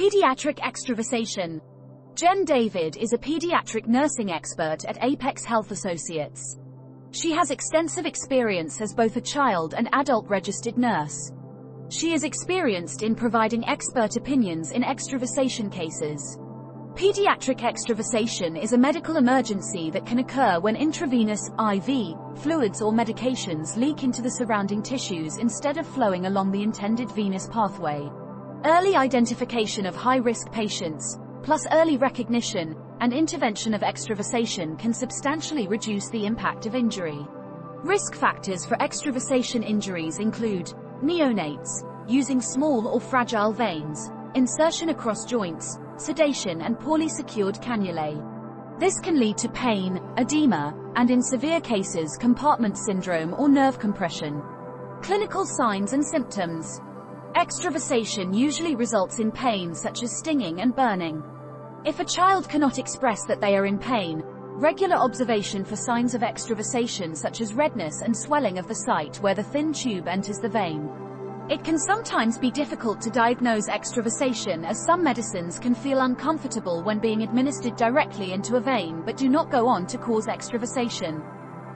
Pediatric Extravasation. Jen David is a pediatric nursing expert at Apex Health Associates. She has extensive experience as both a child and adult registered nurse. She is experienced in providing expert opinions in extravasation cases. Pediatric extravasation is a medical emergency that can occur when intravenous, IV, fluids or medications leak into the surrounding tissues instead of flowing along the intended venous pathway. Early identification of high-risk patients, plus early recognition and intervention of extravasation can substantially reduce the impact of injury. Risk factors for extravasation injuries include neonates, using small or fragile veins, insertion across joints, sedation and poorly secured cannulae. This can lead to pain, edema, and in severe cases compartment syndrome or nerve compression. Clinical signs and symptoms. Extravasation usually results in pain such as stinging and burning. If a child cannot express that they are in pain, regular observation for signs of extravasation such as redness and swelling of the site where the thin tube enters the vein. It can sometimes be difficult to diagnose extravasation as some medicines can feel uncomfortable when being administered directly into a vein but do not go on to cause extravasation.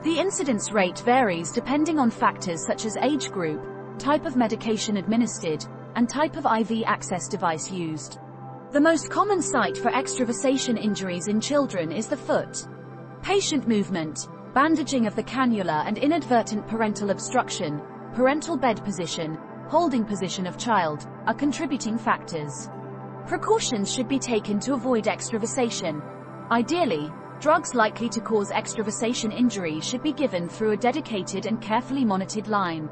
The incidence rate varies depending on factors such as age group, type of medication administered, and type of IV access device used. The most common site for extravasation injuries in children is the foot. Patient movement, bandaging of the cannula and inadvertent parental obstruction, parental bed position, holding position of child, are contributing factors. Precautions should be taken to avoid extravasation. Ideally, drugs likely to cause extravasation injury should be given through a dedicated and carefully monitored line.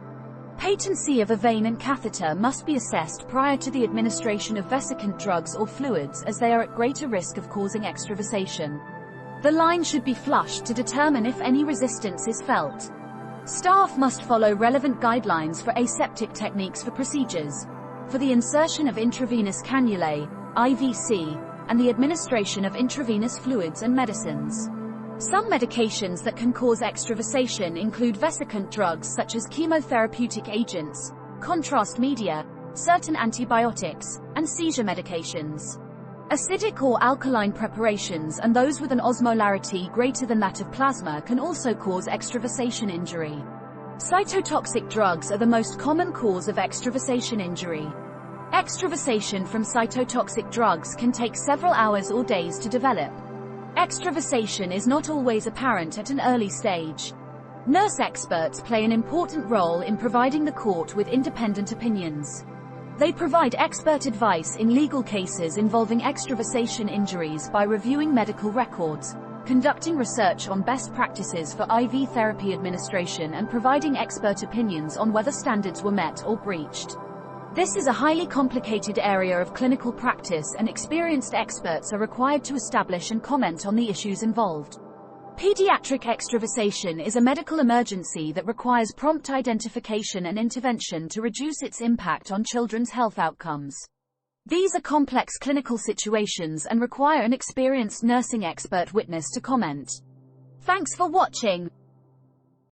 Patency of a vein and catheter must be assessed prior to the administration of vesicant drugs or fluids as they are at greater risk of causing extravasation. The line should be flushed to determine if any resistance is felt. Staff must follow relevant guidelines for aseptic techniques for procedures, for the insertion of intravenous cannulae, IVC, and the administration of intravenous fluids and medicines. Some medications that can cause extravasation include vesicant drugs such as chemotherapeutic agents, contrast media, certain antibiotics, and seizure medications. Acidic or alkaline preparations and those with an osmolarity greater than that of plasma can also cause extravasation injury. Cytotoxic drugs are the most common cause of extravasation injury. Extravasation from cytotoxic drugs can take several hours or days to develop. Extravasation is not always apparent at an early stage. Nurse experts play an important role in providing the court with independent opinions. They provide expert advice in legal cases involving extravasation injuries by reviewing medical records, conducting research on best practices for IV therapy administration and providing expert opinions on whether standards were met or breached. This is a highly complicated area of clinical practice and experienced experts are required to establish and comment on the issues involved. Pediatric extravasation is a medical emergency that requires prompt identification and intervention to reduce its impact on children's health outcomes. These are complex clinical situations and require an experienced nursing expert witness to comment. Thanks for watching.